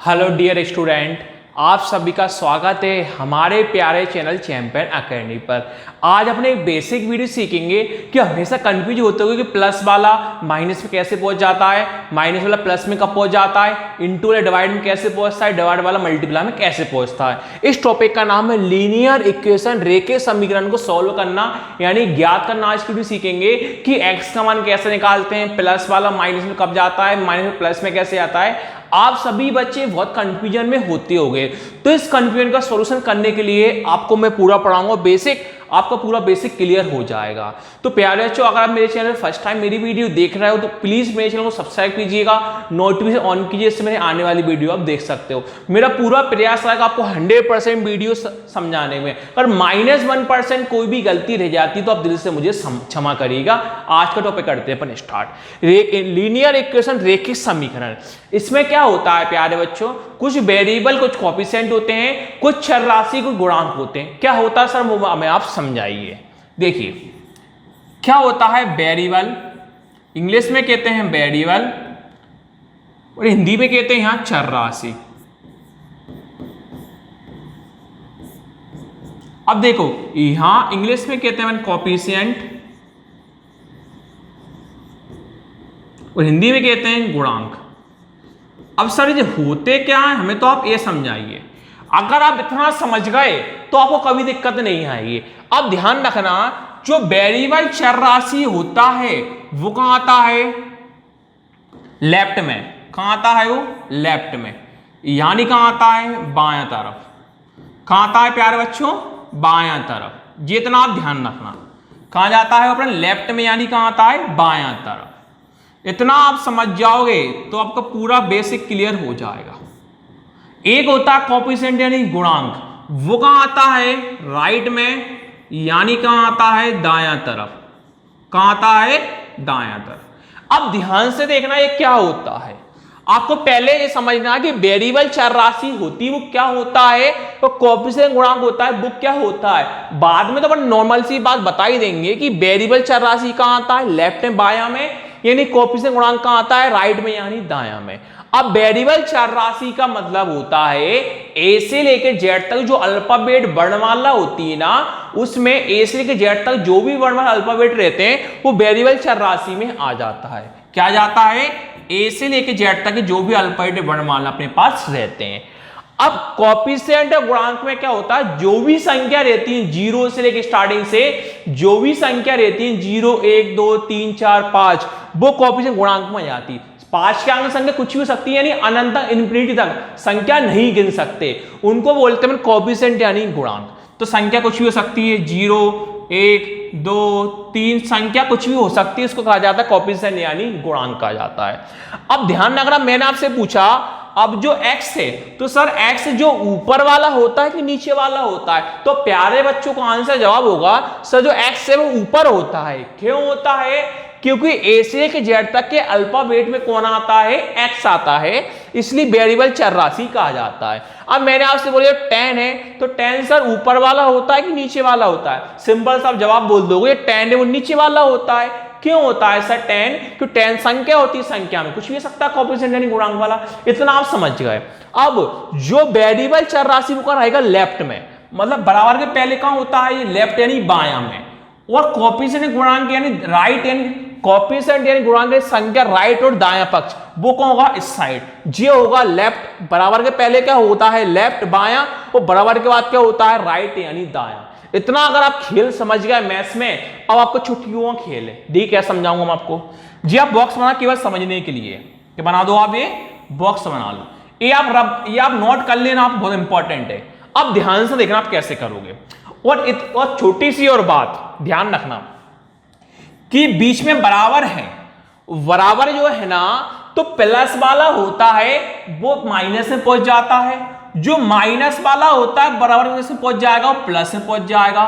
Hello dear student, आप सभी का स्वागत है हमारे प्यारे चैनल चैंपियन एकेडमी पर। आज अपने एक बेसिक वीडियो सीखेंगे कि हमेशा कंफ्यूज होते हो कि प्लस वाला माइनस में कैसे पहुंच जाता है, माइनस वाला प्लस में कब पहुंच जाता है, इनटू वाला डिवाइड में कैसे पहुंचता है, डिवाइड वाला मल्टीप्लाई में कैसे पहुंचता है। इस टॉपिक का नाम है लीनियर इक्वेशन, रेखीय समीकरण को सॉल्व करना यानी ज्ञात करना। आज की वीडियो सीखेंगे कि एक्स का मान कैसे निकालते हैं, प्लस वाला माइनस में कब जाता है, माइनस में प्लस में कैसे आता है। आप सभी बच्चे बहुत कंफ्यूजन में होते होंगे, तो इस कंफ्यूजन का सॉल्यूशन करने के लिए आपको मैं पूरा पढ़ाऊंगा बेसिक, आपका पूरा बेसिक क्लियर हो जाएगा। तो प्यारे बच्चों, अगर आप मेरे चैनल फर्स्ट टाइम मेरी वीडियो देख रहे हो तो प्लीज मेरे चैनल को सब्सक्राइब कीजिएगा, नोटिफिकेशन ऑन कीजिए, इससे मेरे आने वाली वीडियो आप देख सकते हो। मेरा पूरा प्रयास रहेगा आपको 100% वीडियो समझाने में। अगर -1% कोई भी गलती रह जाती तो आप दिल से मुझे क्षमा करिएगा। आज का टॉपिक करते हैं अपन स्टार्ट। लीनियर इक्वेशन, रेखीय समीकरण। इसमें क्या होता है प्यारे बच्चों, कुछ वेरिएबल, कुछ कोएफिशिएंट होते हैं, कुछ चर राशि, कुछ गुणांक होते हैं। क्या होता है सर, वो हमें आप समझाइए। देखिए क्या होता है वेरिएबल, इंग्लिश में कहते हैं वेरिएबल और हिंदी में कहते हैं यहां चर राशि। अब देखो यहां इंग्लिश में कहते हैं कोएफिशिएंट और हिंदी में कहते हैं गुणांक। अब सर ये होते क्या है, हमें तो आप ये समझाइए। अगर आप इतना समझ गए तो आपको कभी दिक्कत नहीं आएगी। अब ध्यान रखना, जो वेरिएबल चर राशि होता है वो कहां आता है, लेफ्ट में। कहां आता है वो, लेफ्ट में, यानी कहां आता है, बायां तरफ। कहां आता है प्यारे बच्चों, बायां तरफ। जितना आप ध्यान रखना, कहां जाता है अपने लेफ्ट में, यानी कहां आता है, बायां तरफ। इतना आप समझ जाओगे तो आपका पूरा बेसिक क्लियर हो जाएगा। एक होता है कोएफिशिएंट यानी गुणांक, वो कहां आता है, राइट में, यानी कहां आता है, दायां तरफ। कहां आता है, दायां तरफ। अब ध्यान से देखना ये क्या होता है। आपको पहले ये समझना कि वेरिएबल चर राशि होती है वो क्या होता है, तो कोएफिशिएंट गुणांक होता है वो क्या होता है। बाद में तो अपन नॉर्मल सी बात बता ही देंगे कि वेरिएबल चर राशि कहां आता है, लेफ्ट में, बायां में, यानी कोएफिशिएंट गुणांक कहां आता है, राइट में, यानी दायां में। अब वेरिएबल चर राशि का मतलब होता है ए से लेकर जेड तक जो अल्फाबेट वर्णमाला होती है ना, उसमें ए से लेकर जेड तक जो भी वर्णमाला अल्फाबेट रहते हैं वो वेरिएबल चर राशि में आ जाता है। क्या जाता है, ए से लेकर जेड तक जो भी अल्फाबेट वर्णमाला अपने पास रहते हैं। अब कोएफिशिएंट और गुणांक में क्या होता है, जो भी संख्या रहती है जीरो से लेकर स्टार्टिंग से, जो भी संख्या रहती है 0 1 2 3 4 5, वो कोएफिशिएंट गुणांक में आ जाती है। 5 के आगे संख्या कुछ भी हो सकती है, यानी अनंत तक, इन्फिनिटी तक संख्या नहीं गिन सकते, उनको बोलते हैं कोएफिशिएंट यानी गुणांक। तो संख्या कुछ भी हो सकती है, 0 1 2 3, संख्या कुछ भी हो सकती है, इसको कहा जाता है कोएफिशिएंट यानी गुणांक कहा जाता है। अब ध्यान रखना, मैंने आपसे पूछा अब जो x है, तो सर x जो ऊपर वाला होता है कि नीचे वाला होता है, तो प्यारे बच्चों का आंसर जवाब होगा सर जो x है वो ऊपर होता है। क्यों होता है, क्योंकि ए से लेकर जेड तक के अल्फाबेट में कौन आता है, x आता है, इसलिए वेरिएबल चर राशि कहा जाता है। अब मैंने आपसे बोला 10 है, तो 10 सर ऊपर वाला होता है कि नीचे वाला होता है, सिंपल सा आप जवाब बोल दोगे 10 है वो नीचे वाला होता है। क्यों होता है सर 10, क्योंकि 10 संख्या होती है, संख्या में कुछ भी हो सकता है, कोएफिशिएंट यानी गुणांक वाला। इतना आप समझ गए। अब जो वेरिएबल चर राशि वो रहेगा लेफ्ट में, मतलब बराबर के पहले कहां होता है, ये लेफ्ट यानी बायां में, और कोएफिशिएंट गुणांक यानी राइट, यानी कोएफिशिएंट यानी गुणांक संख्या राइट और दायां पक्ष, वो कौन होगा, इस साइड। ये होगा लेफ्ट, बराबर के पहले क्या होता है, लेफ्ट बायां, और बराबर के बाद क्या होता है, राइट यानी दायां। इतना अगर आप खेल समझ गए मैथ्स में, अब आपको छुट्टियों का खेल है। देखिए क्या समझाऊंगा मैं आपको। जी आप बॉक्स बना केवल समझने के लिए, कि बना दो आप, ये बॉक्स बना लो, ये आप नोट कर लेना, आप बहुत इंपॉर्टेंट है। अब ध्यान से देखना आप कैसे करोगे। और छोटी सी और बात ध्यान रखना कि बीच में बराबर है, बराबर जो है ना, तो प्लस वाला होता है वो माइनस में पहुंच जाता है, जो माइनस वाला होता है बराबर में पहुंच जाएगा वो प्लस में पहुंच जाएगा,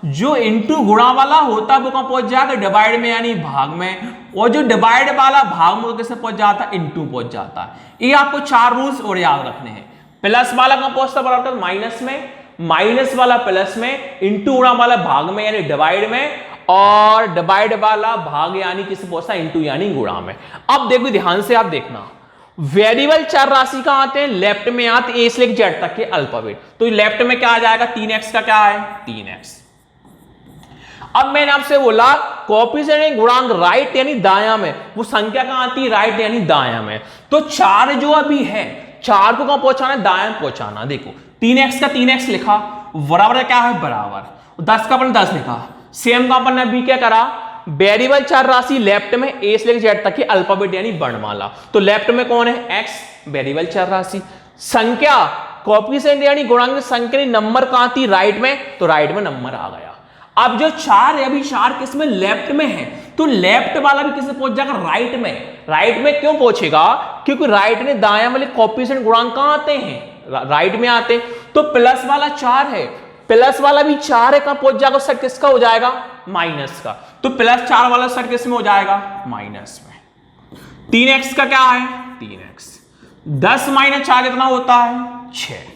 जो इंटू गुणा वाला होता है वो कहां पहुंच जाएगा, डिवाइड में यानी भाग में, और जो डिवाइड वाला भाग में कैसे पहुंच जाता है, इंटू पहुंच जाता है। ये आपको 4 रूल्स और याद रखने हैं। प्लस वाला कहां पहुंचता है, बराबर माइनस में, माइनस वाला प्लस में, इंटू गुणा वाला भाग में यानी डिवाइड में, और डिवाइड वाला भाग यानी किसे पहुंचता है, इंटू यानी गुणा में। अब देखो ध्यान से आप देखना, वेरिएबल चर राशि कहां आते हैं, लेफ्ट में आते ए से लेकर जेड तक के अल्फाबेट। तो लेफ्ट में क्या आ जाएगा, 3x का क्या है 3x। अब मैंने आपसे बोला कोएफिशिएंट यानी गुणांक राइट यानी दायां में, वो संख्या कहां आती है राइट यानी दायां में। तो 4 जो अभी है 4 को कहां पहुंचाना है, दायां पहुंचाना। देखो 3x का 3x लिखा, बराबर क्या है बराबर, 10 का अपन 10 लिखा। सेम का अपन ने अभी क्या करा, वेरिएबल चर राशि लेफ्ट में ए से लेकर जेड तक की अल्फाबेट यानी वर्णमाला। तो लेफ्ट में कौन है x, वेरिएबल चर राशि। संख्या कोएफिशिएंट यानी गुणांक संख्या नंबर कहां थी, राइट में, तो राइट में नंबर आ गया। अब जो 4 है, अभी 4 किस में, लेफ्ट में है, तो लेफ्ट वाला भी किसमें पहुंच जाएगा, राइट में। राइट में क्यों पहुंचेगा, क्योंकि राइट में दायां वाले कोएफिशिएंट गुणांक कहां आते हैं, राइट में आते हैं। तो प्लस वाला 4 है, प्लस वाला भी 4 है, कहां पहुंच जाएगा, सेट किसका हो जाएगा, माइनस का। तो +4 वाला सेट किस में हो जाएगा, माइनस में। 3x का क्या है 3x, 10 - 4 कितना होता है 6।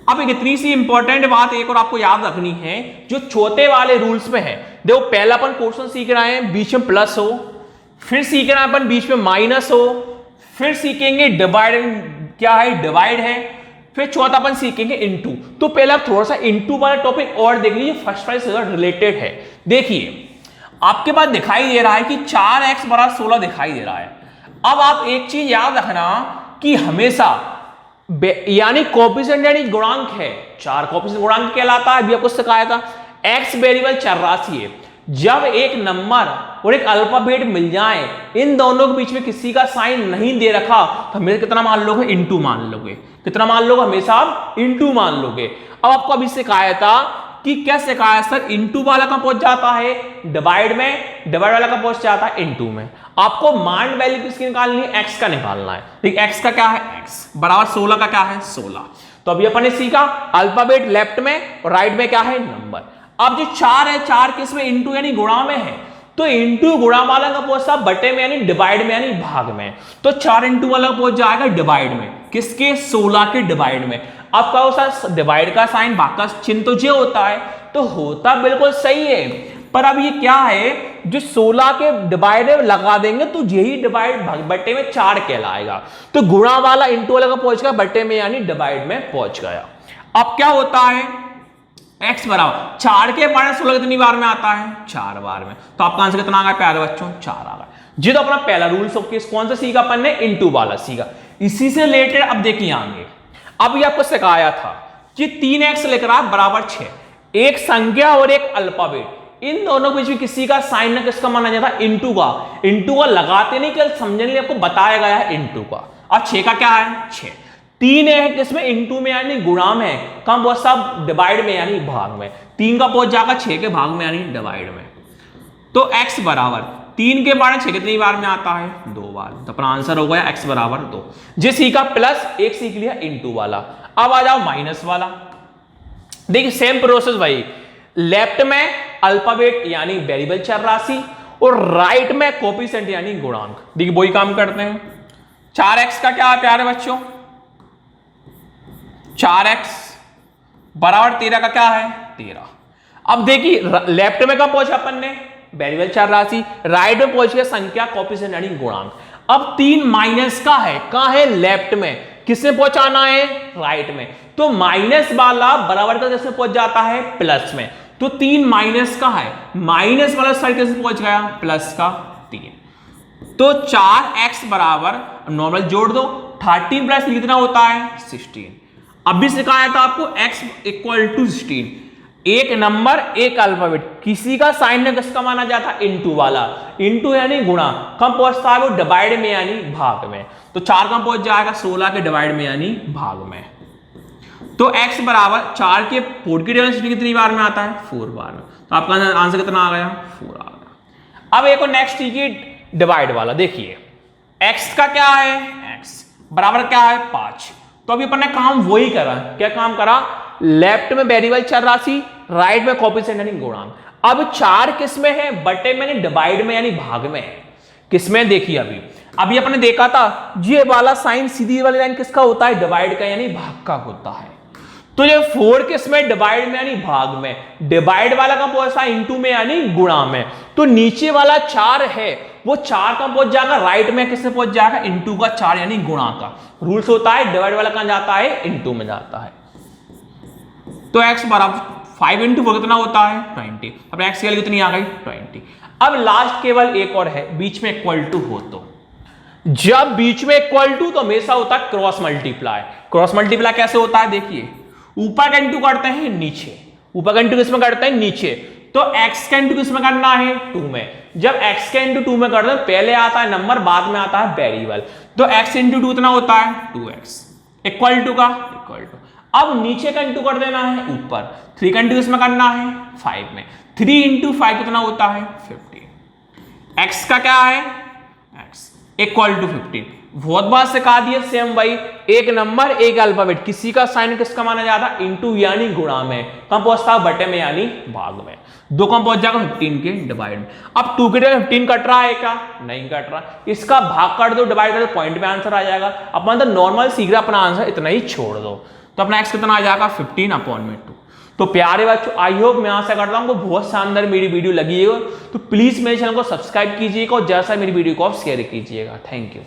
अब एक इतनी सी इंपॉर्टेंट बात एक और आपको याद रखनी है, जो छोटे वाले रूल्स में है। देखो पहला अपन क्वेश्चन सीख रहे हैं बीच में प्लस हो, फिर सीख रहे हैं अपन बीच में माइनस हो, फिर सीखेंगे डिवाइड, क्या है डिवाइड है, फिर चौथा अपन सीखेंगे इनटू। तो पहला थोड़ा सा इनटू वाला टॉपिक और देख लीजिए, फर्स्ट वाले से रिलेटेड है। देखिए आपके पास दिखाई दे रहा है कि 4x = 16 दिखाई दे रहा है। अब आप एक चीज याद रखना कि हमेशा यानी कोएफिशिएंट यानी गुणांक है, 4 कोएफिशिएंट गुणांक कहलाता है, अभी आपको सिखाया था। x वेरिएबल चर राशि है, जब एक नंबर और एक अल्फाबेट मिल जाए, इन दोनों के बीच में किसी का साइन नहीं दे रखा, तो हमेशा कितना मान लोगे, इनटू मान लोगे। कितना मान लोगे, हमेशा आप इनटू मान लोगे। अब आपको अभी सिखाया था कि क्या सिखाया सर, इनटू वाला कहां पहुंच जाता है, डिवाइड में, डिवाइड वाला कहां पहुंच जाता है, इनटू में। आपको मान वैल्यू किसकी निकालनी है, x का निकालना है। ठीक, x का क्या है x बराबर 16 का क्या है 16। तो अभी अपन ने सीखा अल्फाबेट लेफ्ट में और राइट में क्या है नंबर। अब जो 4 है, 4 किस में, इनटू यानी गुणा में है, तो इनटू गुणा वाला का पहुंचता बटे में यानी डिवाइड में यानी भाग में। तो 4 इनटू वाला पहुंच जाएगा डिवाइड में, किसके 16 के डिवाइड में। अब क्या होता है, डिवाइड का साइन भाग का चिन्ह तो जे होता है, तो होता बिल्कुल सही है, पर अब ये क्या है, जो 16 के डिवाइड लगा देंगे तो यही डिवाइड बटे में 4 कहलाएगा। तो गुणा वाला इनटू वाला का पहुंच गया बटे में यानी डिवाइड में पहुंच गया। अब क्या होता है, x बराबर 4 के बार 16 कितनी बार में आता है, 4 बार में। तो आपका आंसर कितना आ गया प्यारे बच्चों, 4 आ गया। जी तो अपना पहला रूल कौन सा सीखा अपन ने, इनटू वाला सीखा। इसी से रिलेटेड अब देखिए आगे, अभी आपको सिखाया था कि 3x लिख रहा है बराबर 6, एक संख्या और एक अल्फाबेट, इन दोनों के बीच में किसी का साइन ना किसका माना जाता है, इनटू का। इनटू का लगाते नहीं, केवल समझने के लिए आपको बताया गया है इनटू का। अब 6 का क्या है 6, 3 है किसमें, इनटू में यानी गुणा में, कम बहुत सब डिवाइड में यानी भाग में। 3 का पहुंच जाएगा 6 के भाग में यानी डिवाइड में। तो x बराबर 3 के बार 6 कितनी बार में आता है, 2 बार। तो अपना आंसर हो गया x बराबर 2। जे सीखा प्लस, एक सीख लिया इनटू वाला। अब आ जाओ माइनस वाला। देखिए सेम प्रोसेस भाई, लेफ्ट में अल्फाबेट यानी वेरिएबल चर राशि और राइट में कोएफिशिएंट यानी गुणांक। देखिए वही काम करते हैं। 4x का क्या है प्यारे बच्चों, 4x बराबर 13 का क्या है 13। अब देखिए लेफ्ट में कब पहुंचा अपन ने, वेरिएबल चर राशि, राइट में पहुंच गया संख्या कोएफिशिएंट यानी गुणांक। अब 3 माइनस का है, कहां है लेफ्ट में, किससे पहुंचाना है राइट में। तो माइनस वाला बराबर का जैसे पहुंच जाता है प्लस में। तो 3 माइनस का है, माइनस वाला साइड कैसे पहुंच गया प्लस का 3। तो 4x बराबर नॉर्मल जोड़ दो, 13 प्लस कितना होता है 16। अभी सिखाया था आपको x = 16, एक नंबर एक अल्फाबेट, किसी का साइन ने किसका माना जाता है इनटू वाला, इनटू यानी गुणा, कब पहुंचता है वो डिवाइड में यानी भाग में। तो 4 कब पहुंच जाएगा 16 के डिवाइड में यानी भाग में। तो x बराबर 4 के 4 की डेंसिटी कितनी बार में आता है 4 बार में। तो आपका आंसर कितना आ गया 4 आ गया। अब एक और नेक्स्ट की डिवाइड वाला, देखिए x का क्या है, x बराबर क्या है 5। तो अभी अपन ने काम वही करा, क्या काम करा, लेफ्ट में वेरिएबल चर राशि, राइट में कोएफिशिएंट यानी गुणांक। अब 4 किस में है, बटे में यानी डिवाइड में यानी भाग में है। किसमें, देखिए अभी अपन ने देखा था ये वाला साइन सीधी वाली लाइन किसका होता है, डिवाइड का यानी भाग का होता है। तो ये 4 किसमें, डिवाइड में यानी भाग में, डिवाइड वाला का पहुंचता है इनटू में यानी गुणा में। तो नीचे वाला 4 है वो 4 का पहुंच जाएगा राइट में, किससे पहुंच जाएगा, इनटू का 4 यानी गुणा का। रूल्स होता है डिवाइड वाला कहां जाता है, इनटू में जाता है। तो x बराबर 5 इंटू 4 कितना होता है 20। अब x की वैल्यू कितनी आ गई 20। अब लास्ट केवल एक और है, बीच में इक्वल टू हो तो, जब बीच में इक्वल टू तो हमेशा होता है क्रॉस मल्टीप्लाई। क्रॉस मल्टीप्लाई कैसे होता है, देखिए ऊपर का इंटू करते हैं नीचे, ऊपर का इंटू किसमें करते हैं नीचे, तो x का इंटू किसमें करना है 2 में। जब x का इंटू 2 में करते हैं पहले आता है नंबर, बाद में आता है वेरिएबल, तो x इंटू 2 कितना होता है 2x इक्वल टू का इक्वल टू। अब नीचे का इंटू कर देना है ऊपर, 3 का इंटू किसमें करना है 5 में, 3 इंटू 5 कितना होता है 15। x का क्या है x इक्वल टू 15। बहुत बार सिखा दिया सेम भाई, एक नंबर एक अल्फाबेट, किसी का साइन किसका माना जाता है इंटू यानी गुणा में, कहां पहुंचता है बटे में यानी भाग में, 2 कहां पहुंच जाएगा 15 के डिवाइड में। अब 2 के 15 कट रहा है क्या, नहीं कट रहा, इसका भाग कर दो डिवाइड कर दो, पॉइंट में आंसर आ जाएगा। अपन तो नॉर्मल सीख रहा, अपना आंसर इतना ही छोड़ दो, तो अपना x कितना आ जाएगा 15/2। तो प्यारे बच्चों आई होप मैं आशा करता हूं बहुत शानदार मेरी वीडियो लगी है, तो प्लीज मेरे चैनल को सब्सक्राइब कीजिएगा और जैसा मेरी वीडियो को आप शेयर कीजिएगा। Thank you.